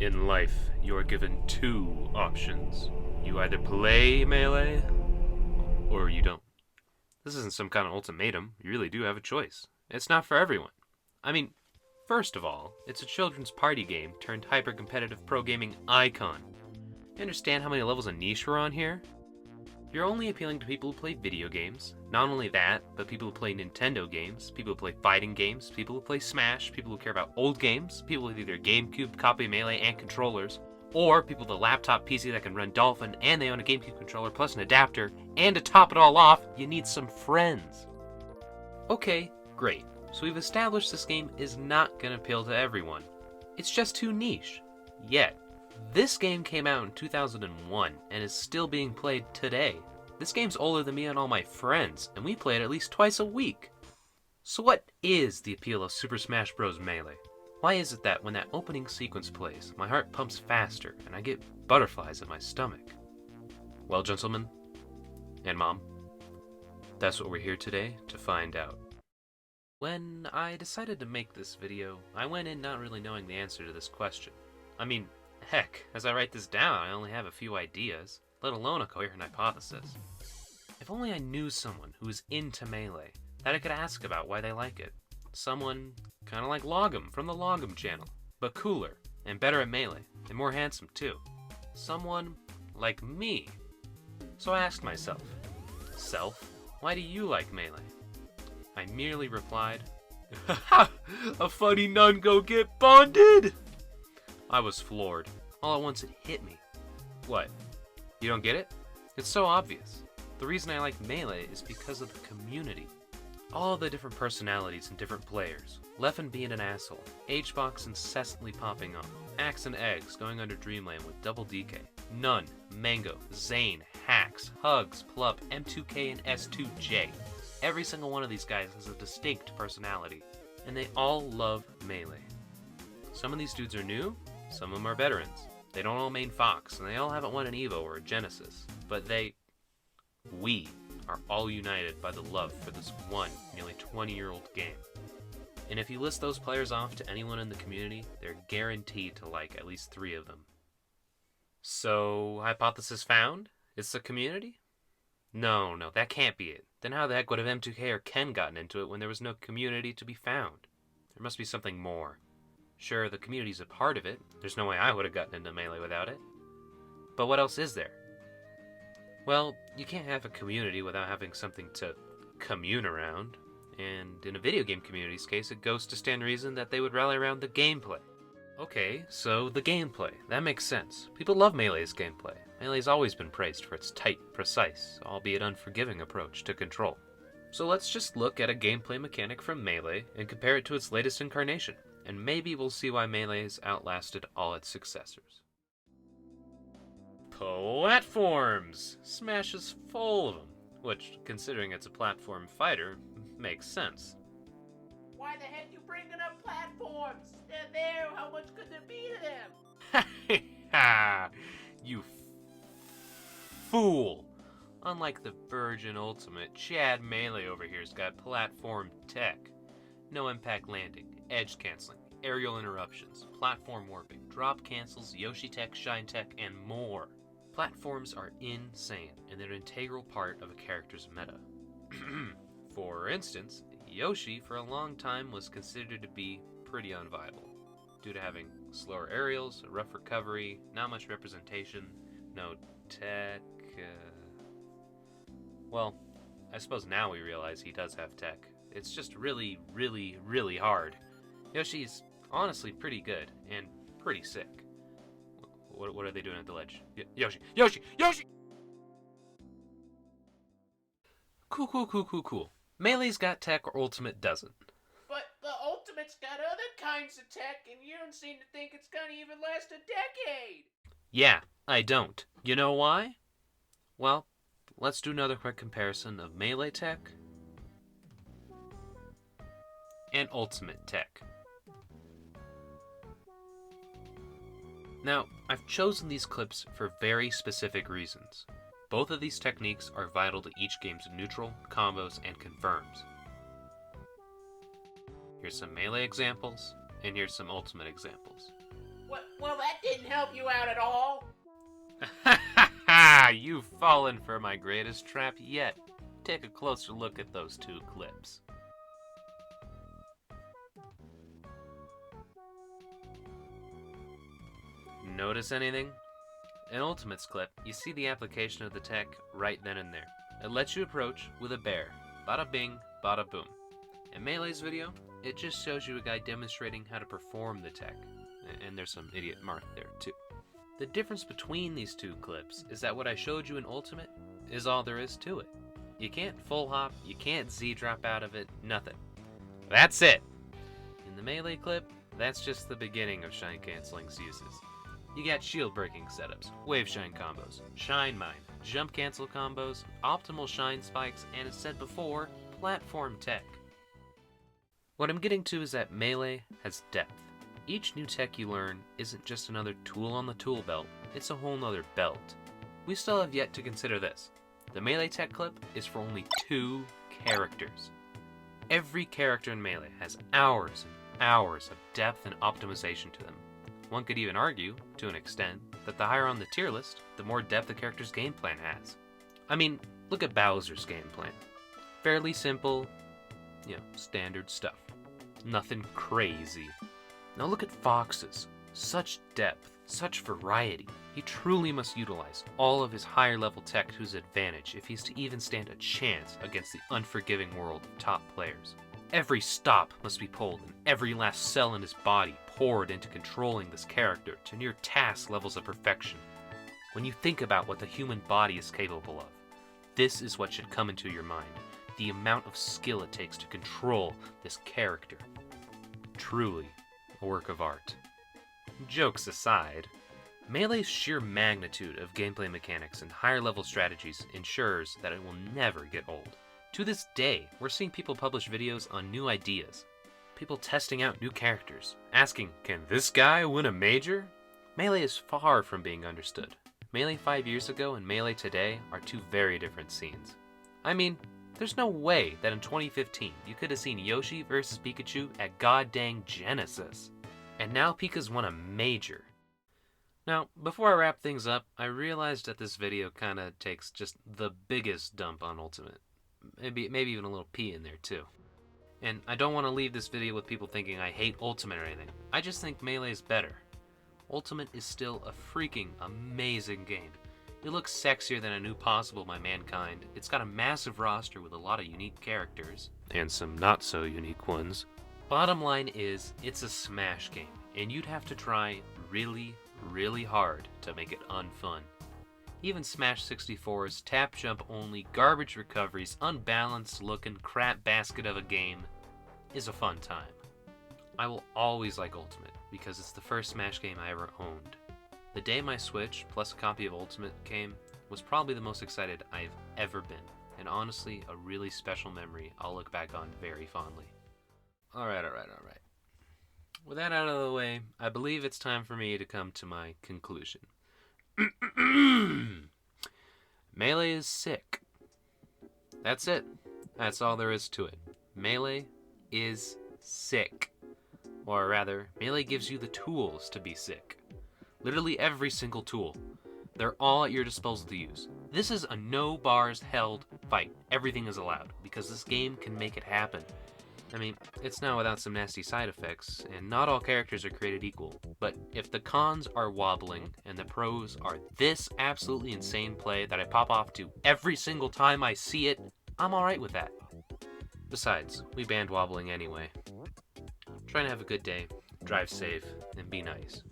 In life, you are given two options. You either play Melee, or you don't. This isn't some kind of ultimatum. You really do have a choice. It's not for everyone. I mean, first of all, it's a children's party game turned hyper-competitive pro gaming icon. You understand how many levels of niche we're on here? You're only appealing to people who play video games. Not only that, but people who play Nintendo games, people who play fighting games, people who play Smash, people who care about old games, people with either GameCube, copy Melee, and controllers, or people with a laptop PC that can run Dolphin and they own a GameCube controller plus an adapter, and to top it all off, you need some friends. Okay, great. So we've established this game is not going to appeal to everyone. It's just too niche. Yet, this game came out in 2001 and is still being played today. This game's older than me and all my friends, and we play it at least twice a week. So what is the appeal of Super Smash Bros. Melee? Why is it that when that opening sequence plays, my heart pumps faster and I get butterflies in my stomach? Well, gentlemen, and Mom, that's what we're here today to find out. When I decided to make this video, I went in not really knowing the answer to this question. I mean, heck, as I write this down, I only have a few ideas, let alone a coherent hypothesis. If only I knew someone who was into Melee, that I could ask about why they like it. Someone kind of like Logum from the Logum channel, but cooler, and better at Melee, and more handsome too. Someone like me. So I asked myself, Self, why do you like Melee? I merely replied, "Ha! A funny nun go get bonded!" I was floored. All at once it hit me. What? You don't get it? It's so obvious. The reason I like Melee is because of the community. All the different personalities and different players. Leffen being an asshole. HBox incessantly popping off. Axe and Eggs going under Dreamland with double DK. Nun, Mango, Zane, Hacks, Hugs, Plup, M2K, and S2J. Every single one of these guys has a distinct personality. And they all love Melee. Some of these dudes are new. Some of them are veterans. They don't all main Fox, and they all haven't won an Evo or a Genesis. But we are all united by the love for this one nearly 20-year-old game. And if you list those players off to anyone in the community, they're guaranteed to like at least 3 of them. So, hypothesis found? It's the community? No, that can't be it. Then how the heck would have M2K or Ken gotten into it when there was no community to be found? There must be something more. Sure, the community's a part of it. There's no way I would have gotten into Melee without it. But what else is there? Well, you can't have a community without having something to commune around. And in a video game community's case, it goes to stand reason that they would rally around the gameplay. Okay, so the gameplay. That makes sense. People love Melee's gameplay. Melee's always been praised for its tight, precise, albeit unforgiving approach to control. So let's just look at a gameplay mechanic from Melee and compare it to its latest incarnation. And maybe we'll see why Melee has outlasted all its successors. Platforms! Smash is full of them, which, considering it's a platform fighter, makes sense. Why the heck you bringing up platforms? They're there, how much could there be to them? Ha! You fool! Unlike the Virgin Ultimate, Chad Melee over here's got platform tech. No impact landing, edge canceling, aerial interruptions, platform warping, drop cancels, Yoshi tech, shine tech, and more. Platforms are insane, and they're an integral part of a character's meta. For instance, Yoshi for a long time was considered to be pretty unviable, due to having slower aerials, a rough recovery, not much representation, no tech. Well, I suppose now we realize he does have tech. It's just really, really, really hard. Yoshi's honestly pretty good and pretty sick. What are they doing at the ledge? Yoshi! Cool. Melee's got tech or Ultimate doesn't. But the Ultimate's got other kinds of tech, and you don't seem to think it's gonna even last a decade! Yeah, I don't. You know why? Well, let's do another quick comparison of Melee tech and Ultimate tech. Now, I've chosen these clips for very specific reasons. Both of these techniques are vital to each game's neutral, combos, and confirms. Here's some Melee examples, and here's some Ultimate examples. What Well, that didn't help you out at all. Ha ha ha! You've fallen for my greatest trap yet. Take a closer look at those two clips. Notice anything? In Ultimate's clip, you see the application of the tech right then and there. It lets you approach with a bear. Bada bing, bada boom. In Melee's video, it just shows you a guy demonstrating how to perform the tech. And there's some idiot Mark there too. The difference between these two clips is that what I showed you in Ultimate is all there is to it. You can't full hop, you can't Z-drop out of it, nothing. That's it! In the Melee clip, that's just the beginning of Shine Canceling's uses. You got shield breaking setups, wave shine combos, shine mine, jump cancel combos, optimal shine spikes, and as said before, platform tech. What I'm getting to is that Melee has depth. Each new tech you learn isn't just another tool on the tool belt, it's a whole nother belt. We still have yet to consider this. The Melee tech clip is for only 2 characters. Every character in Melee has hours and hours of depth and optimization to them. One could even argue, to an extent, that the higher on the tier list, the more depth the character's game plan has. I mean, look at Bowser's game plan. Fairly simple, standard stuff. Nothing crazy. Now look at Fox's. Such depth, such variety. He truly must utilize all of his higher level tech to his advantage if he's to even stand a chance against the unforgiving world of top players. Every stop must be pulled and every last cell in his body poured into controlling this character to near task levels of perfection. When you think about what the human body is capable of, this is what should come into your mind. The amount of skill it takes to control this character. Truly a work of art. Jokes aside, Melee's sheer magnitude of gameplay mechanics and higher level strategies ensures that it will never get old. To this day, we're seeing people publish videos on new ideas. People testing out new characters, asking, can this guy win a major? Melee is far from being understood. Melee 5 years ago and Melee today are 2 very different scenes. I mean, there's no way that in 2015 you could have seen Yoshi vs Pikachu at goddamn Genesis. And now Pika's won a major. Now, before I wrap things up, I realized that this video kinda takes just the biggest dump on Ultimate. Maybe even a little pee in there too. And I don't want to leave this video with people thinking I hate Ultimate or anything. I just think Melee is better. Ultimate is still a freaking amazing game. It looks sexier than a new Possible by Mankind. It's got a massive roster with a lot of unique characters. And some not so unique ones. Bottom line is, it's a Smash game. And you'd have to try really, really hard to make it unfun. Even Smash 64's tap jump only, garbage recoveries, unbalanced looking crap basket of a game is a fun time. I will always like Ultimate because it's the first Smash game I ever owned. The day my Switch plus a copy of Ultimate came was probably the most excited I've ever been, and honestly a really special memory I'll look back on very fondly. Alright. With that out of the way, I believe it's time for me to come to my conclusion. Melee is sick. That's it. That's all there is to it. Melee is sick. Or rather, Melee gives you the tools to be sick. Literally every single tool. They're all at your disposal to use. This is a no bars held fight. Everything is allowed, because this game can make it happen. I mean, it's not without some nasty side effects, and not all characters are created equal. But if the cons are wobbling, and the pros are this absolutely insane play that I pop off to every single time I see it, I'm alright with that. Besides, we banned wobbling anyway. Try to have a good day, drive safe, and be nice.